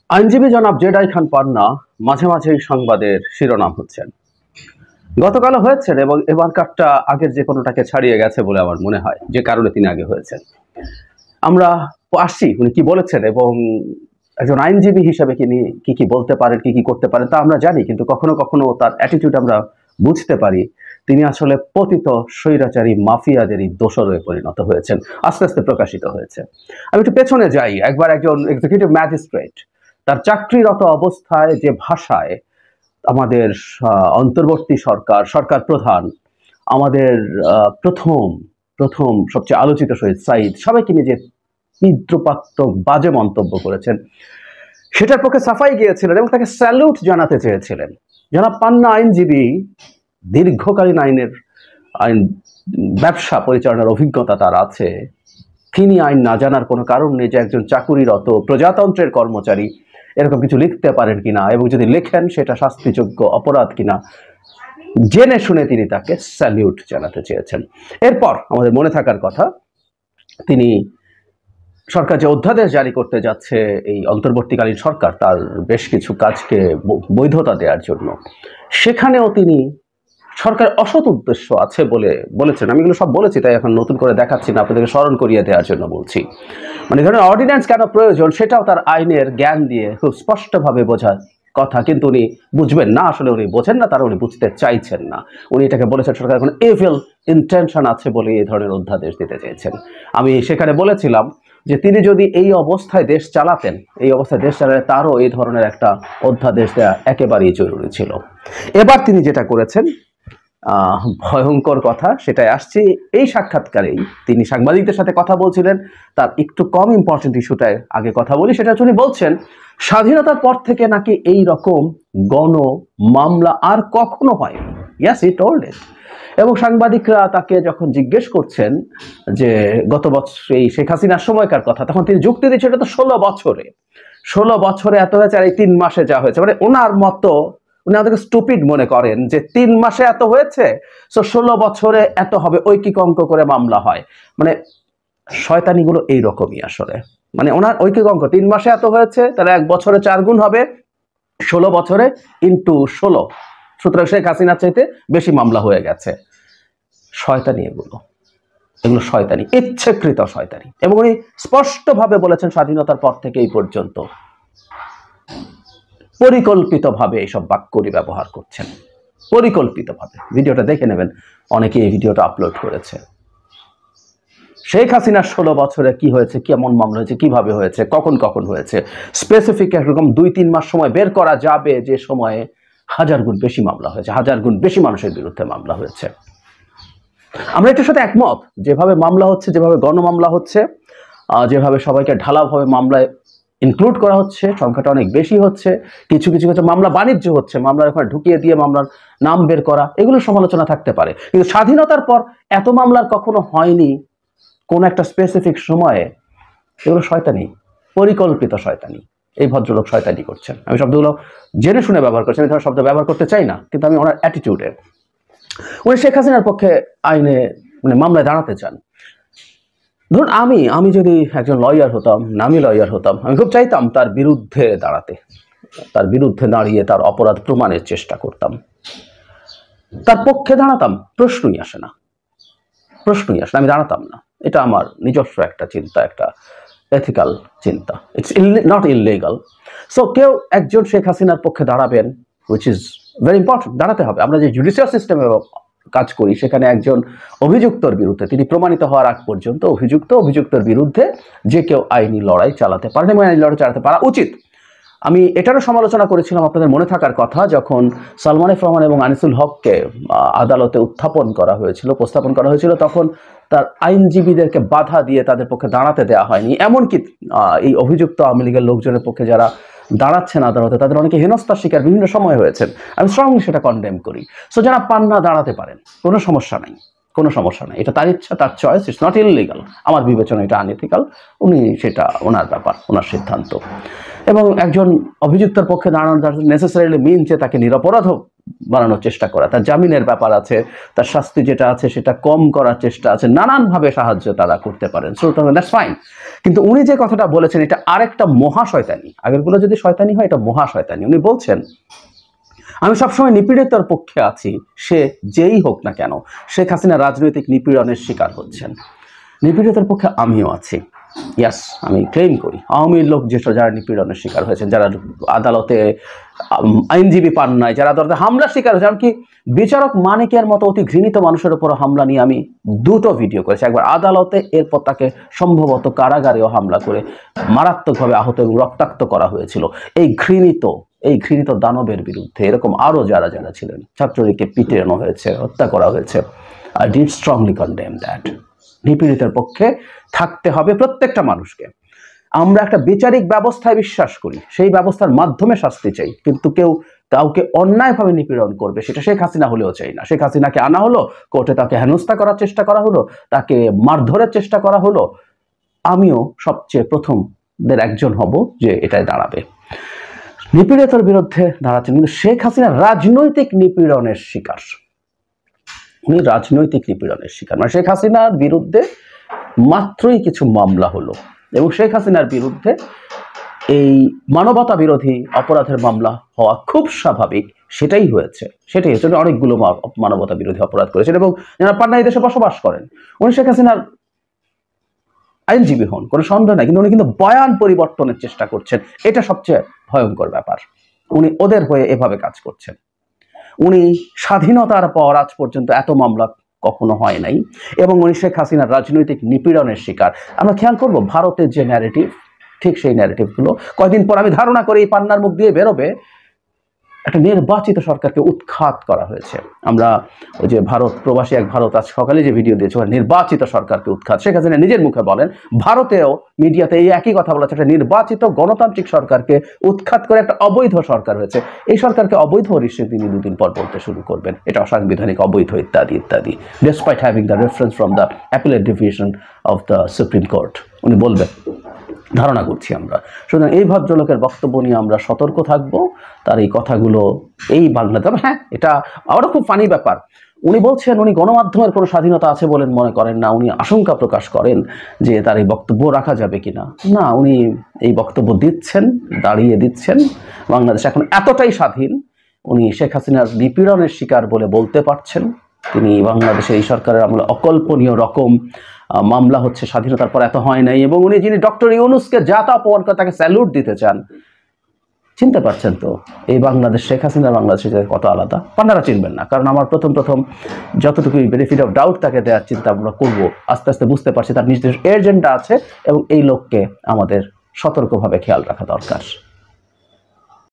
আইনজীবী জনাব জেডাই খান পান্না মাঝে মাঝেই সংবাদের শিরোনাম হচ্ছেন। গতকালও হয়েছেন এবং এবারকারটা আগের যে কোনোটাকে ছাড়িয়ে গেছে বলে আমার মনে হয়, যে কারণে তিনি আগে হয়েছেন। আমরা আসছি উনি কি বলেছেন এবং একজন আইনজীবী হিসেবে তিনি কি বলতে পারেন, কি করতে পারেন তা আমরা জানি, কিন্তু কখনো কখনো তার অ্যাটিটিউড আমরা বুঝতে পারি তিনি আসলে পতিত স্বৈরাচারী মাফিয়াদেরই দোসরে পরিণত হয়েছেন, আস্তে আস্তে প্রকাশিত হয়েছে। আমি একটু পেছনে যাই। একবার একজন এক্সিকিউটিভ ম্যাজিস্ট্রেট তার চাকরিরত অবস্থায় যে ভাষায় আমাদের অন্তর্বর্তী সরকার প্রধান, আমাদের প্রথম প্রথম সবচেয়ে আলোচিত শহীদ সাইদ সবাইকে নিয়ে যে পিতৃপাত্মক বাজে মন্তব্য করেছেন, সেটার পক্ষে সাফাই গিয়েছিলেন এবং তাকে স্যালুট জানাতে চেয়েছিলেন। জনাব পান্না আইনজীবী, দীর্ঘকালীন আইন ব্যবসা পরিচালনার অভিজ্ঞতা তার আছে। তিনি আইন না জানার কোনো কারণ নেই যে একজন চাকুরিরত প্রজাতন্ত্রের কর্মচারী এরকম কিছু লিখতে পারেন কিনা, এবং যদি লেখেন সেটা শাস্তিযোগ্য অপরাধ কিনা জেনে শুনে তিনি তাকে স্যালিউট জানাতে চেয়েছেন। এরপর আমাদের মনে থাকার কথা, তিনি সরকার যে অধ্যাদেশ জারি করতে যাচ্ছে এই অন্তর্বর্তীকালীন সরকার তার বেশ কিছু কাজকে বৈধতা দেওয়ার জন্য, সেখানেও তিনি সরকার অসৎ উদ্দেশ্য আছে বলে বলেছেন। আমি এগুলো সব বলেছি, তাই এখন নতুন করে দেখাচ্ছি না, আপনাদেরকে স্মরণ করিয়ে দেওয়ার জন্য বলছি। মানে ধরনের অর্ডিন্যান্স কেন প্রয়োজন সেটাও তার আইনের জ্ঞান দিয়ে খুব স্পষ্টভাবে বোঝার কথা, কিন্তু উনি বুঝবেন না। আসলে উনি বোঝেন না, তারা উনি বুঝতে চাইছেন না। উনি এটাকে বলেছেন সরকার কোনো এভিল ইন্টেনশন আছে বলে এই ধরনের অধ্যাদেশ দিতে চেয়েছেন। আমি সেখানে বলেছিলাম যে তিনি যদি এই অবস্থায় দেশ চালাতেন, এই অবস্থায় দেশ চালালে তারও এই ধরনের একটা অধ্যাদেশ দেওয়া একেবারেই জরুরি ছিল। এবার তিনি যেটা করেছেন ভয়ঙ্কর কথা, সেটাই আসছে। এই সাক্ষাৎকারেই তিনি সাংবাদিকদের সাথে কথা বলছিলেন। তার একটু কম ইম্পর্টেন্ট ইস্যুটায় আগে কথা বলি। সেটা তিনি বলছেন স্বাধীনতার পর থেকে নাকি এই রকম গণ মামলা আর কখনো হয়নি। ইয়াস, হি টোল্ড ইট। এবং সাংবাদিকরা তাকে যখন জিজ্ঞেস করছেন যে গত বছর এই শেখ হাসিনার সময়কার কথা, তখন তিনি যুক্তি দিচ্ছেন এটা তো 16 বছরে এত হয়েছে, আর এই 3 মাসে যা হয়েছে। মানে ওনার মতো উনি আমাদেরকে স্টুপিড মনে করেন যে 3 মাসে এত হয়েছে, সো 16 বছরে এত হবে, ঐকিক অঙ্ক করে মামলা হয়। মানে শয়তানিগুলো এইরকমই আসলে। মানে ওনার ঐকিক অঙ্ক 3 মাসে এত হয়েছে, তাহলে 1 বছরে 4 গুণ হবে, 16 বছরে ইন্টু 16, সুতরাং শেখ হাসিনার চাইতে বেশি মামলা হয়ে গেছে। শয়তানি এগুলো শয়তানি, ইচ্ছাকৃত শয়তানি। এবং উনি স্পষ্টভাবে বলেছেন স্বাধীনতার পর থেকে এই পর্যন্ত পরিকল্পিতভাবে এইসব বাক্য ব্যবহার করছেন, পরিকল্পিতভাবে। ভিডিওটা দেখে নেবেন, অনেকে এই ভিডিওটা আপলোড করেছে। শেখ হাসিনার 16 বছরে কি হয়েছে, কেমন মামলা হয়েছে, কিভাবে হয়েছে, কখন হয়েছে, স্পেসিফিক একরকম 2-3 মাস সময় বের করা যাবে যে সময়ে 1000 গুণ বেশি মামলা হয়েছে, 1000 গুণ বেশি মানুষের বিরুদ্ধে মামলা হয়েছে। আমরা এটার সাথে একমত। যেভাবে মামলা হচ্ছে, যেভাবে গণমামলা হচ্ছে, যেভাবে সবাইকে ঢালাওভাবে মামলায় ইনক্লুড করা হচ্ছে, সংখ্যাটা অনেক বেশি হচ্ছে। কিছু মামলা বাণিজ্য হচ্ছে, মামলার ওখানে ঢুকিয়ে দিয়ে মামলার নাম বের করা, এগুলো সমালোচনা থাকতে পারে। কিন্তু স্বাধীনতার পর এত মামলার কখনো হয়নি কোন একটা স্পেসিফিক সময়ে। এগুলো শয়তানি, পরিকল্পিত শয়তানি। এই ভদ্রলোক শয়তানি করছেন। আমি শব্দগুলো জেনে শুনে ব্যবহার করছি, আমি ধরনের শব্দ ব্যবহার করতে চাই না, কিন্তু আমি ওনার অ্যাটিটিউডে। উনি শেখ হাসিনার পক্ষে আইনে মানে মামলায় দাঁড়াতে চান। ধরুন আমি যদি একজন লয়ার হতাম, নামী লয়ার হতাম, আমি খুব চাইতাম তার বিরুদ্ধে দাঁড়াতে, তার বিরুদ্ধে দাঁড়িয়ে তার অপরাধ প্রমাণের চেষ্টা করতাম, তার পক্ষে দাঁড়াতাম। প্রশ্নই আসে না, আমি দাঁড়াতাম না। এটা আমার নিজস্ব একটা চিন্তা, একটা এথিক্যাল চিন্তা। It's not illegal. সো কেউ একজন শেখ হাসিনার পক্ষে দাঁড়াবেন, হুইচ ইজ ভেরি ইম্পর্টেন্ট। দাঁড়াতে হবে। আমরা যে জুডিশিয়াল সিস্টেমে কাজ করি, সেখানে একজন অভিযুক্তর বিরুদ্ধে, তিনি প্রমাণিত হওয়ার আগ পর্যন্ত অভিযুক্তর বিরুদ্ধে যে কেউ আইনি লড়াই চালাতে পারেন এবং আইনি লড়াই চালাতে পারা উচিত। আমি এটারও সমালোচনা করেছিলাম, আপনাদের মনে থাকার কথা, যখন সালমান এফ রহমান এবং আনিসুল হককে আদালতে উপস্থাপন করা হয়েছিল, তখন তার আইনজীবীদেরকে বাধা দিয়ে তাদের পক্ষে দাঁড়াতে দেওয়া হয়নি। এমনকি এই অভিযুক্ত আওয়ামী লীগের লোকজনের পক্ষে যারা দাঁড়াচ্ছেন আদালতে, তাদের অনেকে হেনস্থার শিকার বিভিন্ন সময় হয়েছেন। আমি স্ট্রংলি সেটা কন্ডেম করি। সো যারা পান্না দাঁড়াতে পারেন, কোনো সমস্যা নাই। এটা তার ইচ্ছা, তার চয়েস। It's not illegal. আমার বিবেচনা এটা আনএথিক্যাল। উনি সেটা ওনার ব্যাপার, ওনার সিদ্ধান্ত। এবং একজন অভিযুক্তের পক্ষে দাঁড়ানো নেসেসারিলি মিন যে তাকে নিরপরাধ বানানোর চেষ্টা করা, তার জামিনের ব্যাপার আছে, তার শাস্তি যেটা আছে সেটা কম করার চেষ্টা আছে, নানানভাবে সাহায্য তারা করতে পারেন। So that's fine. কিন্তু উনি যে কথাটা বলেছেন এটা আরেকটা মহা শয়তানি। আগেরগুলো যদি শয়তানি হয়, এটা মহা শয়তানি। উনি বলছেন আমি সবসময় নিপীড়িতর পক্ষে আছি, সে যেই হোক না কেন। শেখ হাসিনা রাজনৈতিক নিপীড়নের শিকার হচ্ছেন, নিপীড়িতের পক্ষে আমিও আছি। ইয়াস, আমি ক্লেম করি আওয়ামী লোক যারা নিপীড়নের শিকার হয়েছেন, যারা আদালতে আইনজীবী পান নাই, যারা আদালতে হামলার শিকার হয়েছে, এমনকি বিচারক মানিকের মতো অতি ঘৃণিত মানুষের উপর হামলা নিয়ে আমি দুটো ভিডিও করেছি। একবার আদালতে, এরপর তাকে সম্ভবত কারাগারেও হামলা করে মারাত্মকভাবে আহত এবং রক্তাক্ত করা হয়েছিল। এই ঘৃণিত দানবের বিরুদ্ধে এরকম আরো যারা যারা ছিলেন, ছাত্রলীগকে পিটানো হয়েছে, হত্যা করা হয়েছে। I did strongly condemn that. নিপীড়িতের পক্ষে থাকতে হবে প্রত্যেকটা মানুষকে। আমরা একটা বিচারিক ব্যবস্থায় বিশ্বাস করি, সেই ব্যবস্থার মাধ্যমে শাস্তি চাই, কিন্তু কেউ কাউকে অন্যায়ভাবে নিপীড়ন করবে সেটা শেখ হাসিনা হলেও চাই না। শেখ হাসিনাকে আনা হলো কোর্টে, তাকে হেনস্থা করার চেষ্টা করা হলো, তাকে মারধরের চেষ্টা করা হলো, আমিও সবচেয়ে প্রথমদের একজন হব যে এটাই দাঁড়াবে, নিপীড়িতের বিরুদ্ধে দাঁড়াচ্ছেন। কিন্তু শেখ হাসিনা রাজনৈতিক নিপীড়নের শিকার, উনি রাজনৈতিক নিপীড়নের শিকার। মানে শেখ হাসিনার বিরুদ্ধে মাত্রই কিছু মামলা হলো এবং শেখ হাসিনার বিরুদ্ধে এই মানবতা বিরোধী অপরাধের মামলা হওয়া খুব স্বাভাবিক, সেটাই হয়েছে। অনেকগুলো মানবতা বিরোধী অপরাধ করেছেন এবং যারা পান্নাই দেশে বসবাস করেন, উনি শেখ হাসিনার আইনজীবী হন, কোনো সন্দেহ নাই, কিন্তু উনি কিন্তু বয়ান পরিবর্তনের চেষ্টা করছেন। এটা সবচেয়ে ভয়ঙ্কর ব্যাপার। উনি ওদের হয়ে এভাবে কাজ করছেন। উনি স্বাধীনতার পর আজ পর্যন্ত এত মামলা কখনো হয় নাই এবং উনি শেখ হাসিনার রাজনৈতিক নিপীড়নের শিকার। আমরা খেয়াল করব ভারতের যে ন্যারেটিভ, ঠিক সেই ন্যারেটিভগুলো কয়েকদিন পর আমি ধারণা করি এই পান্নার মুখ দিয়ে বেরোবে, একটা নির্বাচিত সরকারকে উৎখাত করা হয়েছে। আমরা ওই যে ভারত প্রবাসী এক ভারত আজ সকালে যে ভিডিও দিয়েছে, নির্বাচিত সরকারকে উৎখাত, শেখ হাসিনা নিজের মুখে বলেন, ভারতেও মিডিয়াতে এই একই কথা বলা হচ্ছে, একটা নির্বাচিত গণতান্ত্রিক সরকারকে উৎখাত করে একটা অবৈধ সরকার হয়েছে। এই সরকারকে অবৈধ নিশ্চয়ই তিনি দুদিন পর বলতে শুরু করবেন, এটা অসাংবিধানিক, অবৈধ ইত্যাদি ইত্যাদি, despite having the reference from the appellate division of the supreme court, উনি বলবেন ধারণা করছি আমরা। সুতরাং এই ভদ্রলোকের বক্তব্য নিয়ে আমরা সতর্ক থাকবো। তার এই কথাগুলো এই বাংলাতে, হ্যাঁ এটা আরও খুব ফানি ব্যাপার, উনি বলছেন উনি গণমাধ্যমের কোনো স্বাধীনতা আছে বলে মনে করেন না। উনি আশঙ্কা প্রকাশ করেন যে তার এই বক্তব্য রাখা যাবে কিনা। না, উনি এই বক্তব্য দিচ্ছেন, দাঁড়িয়ে দিচ্ছেন। বাংলাদেশ এখন এতটাই স্বাধীন, উনি শেখ হাসিনার নিপীড়নের শিকার বলে বলতে পারছেন। তিনি বাংলাদেশের এই সরকারের আমলে অকল্পনীয় রকম মামলা হচ্ছে, স্বাধীনতার পর এত হয় নাই, এবং উনি যিনি ডক্টর ইউনূসকে যা তা অপমান করে তাকে স্যালুট দিতে চান। চিনতে পারছেন তো এই বাংলাদেশ, শেখ হাসিনার বাংলাদেশ কত আলাদা। পান্নারা চিনবেন না, কারণ আমার প্রথম যতটুকু বেনিফিট অফ ডাউট তাকে দেওয়ার চিন্তা আমরা করবো, আস্তে আস্তে বুঝতে পারছি তার নিজস্ব এজেন্ডা আছে এবং এই লোককে আমাদের সতর্কভাবে খেয়াল রাখা দরকার।